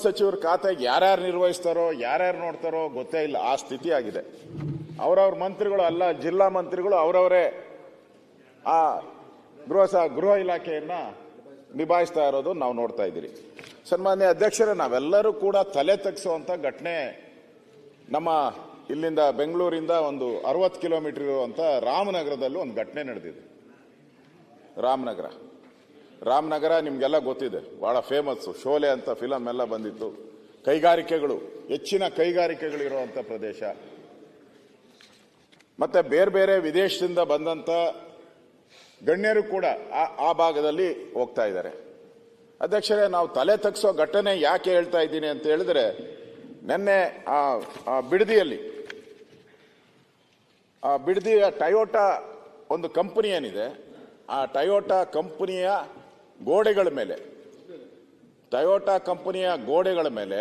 ಸಚಿವರ ಖಾತೆಗೆ ಯಾರ್ಯಾರು ನಿರ್ವಹಿಸ್ತಾರೋ ಯಾರ್ಯಾರು ನೋಡ್ತಾರೋ ಗೊತ್ತೇ ಇಲ್ಲ. ಆ ಸ್ಥಿತಿ ಆಗಿದೆ. ಅವರವ್ರ ಮಂತ್ರಿಗಳು ಅಲ್ಲ, ಜಿಲ್ಲಾ ಮಂತ್ರಿಗಳು ಅವರವರೇ ಆ ಗೃಹ ಇಲಾಖೆಯನ್ನ ನಿಭಾಯಿಸ್ತಾ ಇರೋದು ನಾವು ನೋಡ್ತಾ ಇದ್ದೀರಿ. ಸನ್ಮಾನ್ಯ ಅಧ್ಯಕ್ಷರೇ, ನಾವೆಲ್ಲರೂ ಕೂಡ ತಲೆ ತಗ್ಸುವಂತ ಘಟನೆ ನಮ್ಮ ಇಲ್ಲಿಂದ ಬೆಂಗಳೂರಿಂದ ಒಂದು 60 ಕಿಲೋಮೀಟರ್ ಇರುವಂತ ರಾಮನಗರದಲ್ಲೂ ಒಂದು ಘಟನೆ ನಡೆದಿದೆ. ರಾಮನಗರ ನಿಮ್ಗೆಲ್ಲ ಗೊತ್ತಿದೆ, ಬಹಳ ಫೇಮಸ್. ಶೋಲೆ ಅಂತ ಫಿಲಂ ಎಲ್ಲ ಬಂದಿತ್ತು. ಕೈಗಾರಿಕೆಗಳು, ಹೆಚ್ಚಿನ ಕೈಗಾರಿಕೆಗಳು ಇರುವಂತ ಪ್ರದೇಶ. ಮತ್ತೆ ಬೇರೆ ಬೇರೆ ವಿದೇಶದಿಂದ ಬಂದಂತ ಗಣ್ಯರು ಕೂಡ ಆ ಭಾಗದಲ್ಲಿ ಹೋಗ್ತಾ ಇದ್ದಾರೆ. ಅಧ್ಯಕ್ಷರೇ, ನಾವು ತಲೆ ತಗ್ಸೋ ಘಟನೆ ಯಾಕೆ ಹೇಳ್ತಾ ಇದ್ದೀನಿ ಅಂತ ಹೇಳಿದ್ರೆ, ನಿನ್ನೆ ಬಿಡದಿಯ ಟೊಯೋಟಾ ಒಂದು ಕಂಪನಿ ಏನಿದೆ, ಆ ಟೊಯೋಟಾ ಕಂಪನಿಯ ಗೋಡೆಗಳ ಮೇಲೆ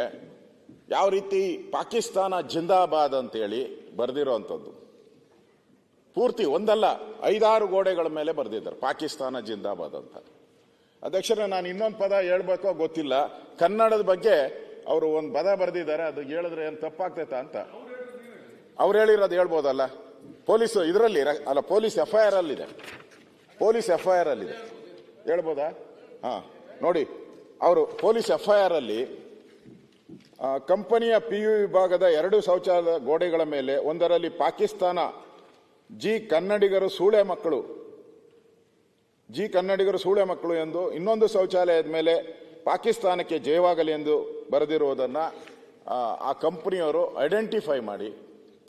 ಯಾವ ರೀತಿ ಪಾಕಿಸ್ತಾನ ಜಿಂದಾಬಾದ್ ಅಂತೇಳಿ ಬರೆದಿರೋವಂಥದ್ದು. ಪೂರ್ತಿ ಒಂದಲ್ಲ 5-6 ಗೋಡೆಗಳ ಮೇಲೆ ಬರೆದಿದ್ದಾರೆ ಪಾಕಿಸ್ತಾನ ಜಿಂದಾಬಾದ್ ಅಂತ. ಅಧ್ಯಕ್ಷರೇ, ನಾನು ಇನ್ನೊಂದು ಪದ ಹೇಳ್ಬೇಕೋ ಗೊತ್ತಿಲ್ಲ. ಕನ್ನಡದ ಬಗ್ಗೆ ಅವರು ಒಂದು ಪದ ಬರೆದಿದ್ದಾರೆ, ಅದು ಹೇಳಿದ್ರೆ ಏನು ತಪ್ಪಾಗ್ತೈತಾ ಅಂತ. ಅವ್ರು ಹೇಳಿರೋದು ಹೇಳ್ಬೋದಲ್ಲ? ಪೊಲೀಸ್ ಇದರಲ್ಲಿ ಅಲ್ಲ, ಪೊಲೀಸ್ FIR ಅಲ್ಲಿದೆ. ಹೇಳ್ಬೋದಾ? ನೋಡಿ, ಅವರು ಪೊಲೀಸ್ FIR ಅಲ್ಲಿ ಕಂಪನಿಯ PU ವಿಭಾಗದ 2 ಶೌಚಾಲಯ ಗೋಡೆಗಳ ಮೇಲೆ ಒಂದರಲ್ಲಿ ಪಾಕಿಸ್ತಾನ ಕನ್ನಡಿಗರು ಸೂಳೆ ಮಕ್ಕಳು ಎಂದು, ಇನ್ನೊಂದು ಶೌಚಾಲಯದ ಮೇಲೆ ಪಾಕಿಸ್ತಾನಕ್ಕೆ ಜಯವಾಗಲಿ ಎಂದು ಬರೆದಿರುವುದನ್ನು ಆ ಕಂಪನಿಯವರು ಐಡೆಂಟಿಫೈ ಮಾಡಿ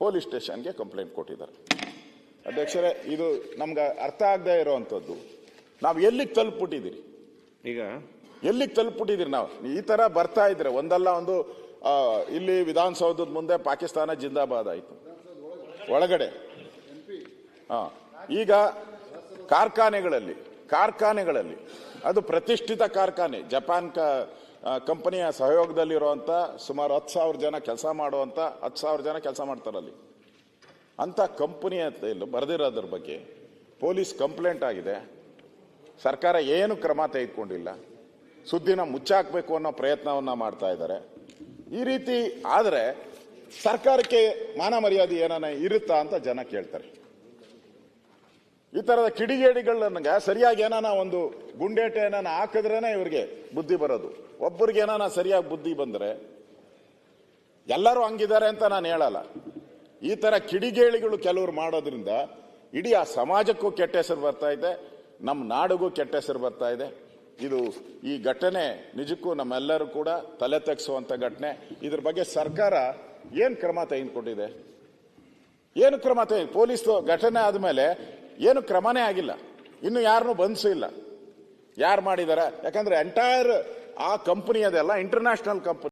ಪೊಲೀಸ್ ಸ್ಟೇಷನ್ಗೆ ಕಂಪ್ಲೇಂಟ್ ಕೊಟ್ಟಿದ್ದಾರೆ. ಅಧ್ಯಕ್ಷರೇ, ಇದು ನಮ್ಗೆ ಅರ್ಥ ಆಗದೆ ಇರುವಂಥದ್ದು. ನಾವು ಎಲ್ಲಿಗೆ ತಲುಪಿಬಿಟ್ಟಿದ್ದೀರಿ? ನಾವು ಈ ತರ ಬರ್ತಾ ಇದ್ರೆ ಒಂದಲ್ಲ ಒಂದು ಇಲ್ಲಿ ವಿಧಾನಸೌಧದ ಮುಂದೆ ಪಾಕಿಸ್ತಾನ ಜಿಂದಾಬಾದ್ ಆಯಿತು ಒಳಗಡೆ. ಈಗ ಕಾರ್ಖಾನೆಗಳಲ್ಲಿ ಅದು ಪ್ರತಿಷ್ಠಿತ ಕಾರ್ಖಾನೆ, ಜಪಾನ್ ಕಂಪನಿಯ ಸಹಯೋಗದಲ್ಲಿರುವಂತ ಸುಮಾರು 10,000 ಜನ ಕೆಲಸ ಮಾಡುವಂತ 10,000 ಜನ ಕೆಲಸ ಮಾಡ್ತಾರಲ್ಲಿ. ಅಂತ ಕಂಪನಿಯ ಬರೆದಿರೋದ್ರ ಬಗ್ಗೆ ಪೊಲೀಸ್ ಕಂಪ್ಲೇಂಟ್ ಆಗಿದೆ. ಸರ್ಕಾರ ಏನು ಕ್ರಮ ತೆಗೆದುಕೊಂಡಿಲ್ಲ. ಸುದ್ದಿನ ಮುಚ್ಚಾಕಬೇಕು ಅನ್ನೋ ಪ್ರಯತ್ನವನ್ನ ಮಾಡ್ತಾ ಇದ್ದಾರೆ. ಈ ರೀತಿ ಆದರೆ ಸರ್ಕಾರಕ್ಕೆ ಮಾನ ಮರ್ಯಾದೆ ಏನಾನ ಇರುತ್ತಾ ಅಂತ ಜನ ಕೇಳ್ತಾರೆ. ಈ ತರದ ಕಿಡಿಗೇಡಿಗಳನ್ನ ಸರಿಯಾಗಿ ಏನಾನ ಒಂದು ಗುಂಡೇಟೆ ಏನಾನ ಹಾಕಿದ್ರೇನೆ ಇವ್ರಿಗೆ ಬುದ್ಧಿ ಬರೋದು. ಒಬ್ಬರಿಗೆ ಏನಾನ ಸರಿಯಾಗಿ ಬುದ್ಧಿ ಬಂದ್ರೆ, ಎಲ್ಲರೂ ಹಂಗಿದ್ದಾರೆ ಅಂತ ನಾನು ಹೇಳಲ್ಲ. ಈ ತರ ಕಿಡಿಗೇಡಿಗಳು ಕೆಲವರು ಮಾಡೋದ್ರಿಂದ ಇಡೀ ಆ ಸಮಾಜಕ್ಕೂ ಕೆಟ್ಟ ಹೆಸರು ಬರ್ತಾ ಇದೆ, ನಮ್ಮ ನಾಡಿಗೂ ಕೆಟ್ಟ ಹೆಸರು ಬರ್ತಾ ಇದೆ. ಈ ಘಟನೆ ನಿಜಕ್ಕೂ ನಮ್ಮೆಲ್ಲರೂ ಕೂಡ ತಲೆ ತಗ್ಸುವಂತ ಘಟನೆ. ಇದ್ರ ಬಗ್ಗೆ ಸರ್ಕಾರ ಏನು ಕ್ರಮ ತೆಗೆದುಕೊಂಡಿದೆ? ಪೊಲೀಸ್ ಘಟನೆ ಆದ್ಮೇಲೆ ಏನು ಕ್ರಮನೇ ಆಗಿಲ್ಲ. ಇನ್ನು ಯಾರನ್ನೂ ಬಂಧಿಸಿಲ್ಲ. ಯಾರು ಮಾಡಿದಾರೆ? ಯಾಕಂದ್ರೆ ಎಂಟೈರ್ ಆ ಕಂಪನಿ ಅದೆಲ್ಲ ಇಂಟರ್ನ್ಯಾಷನಲ್ ಕಂಪನಿ.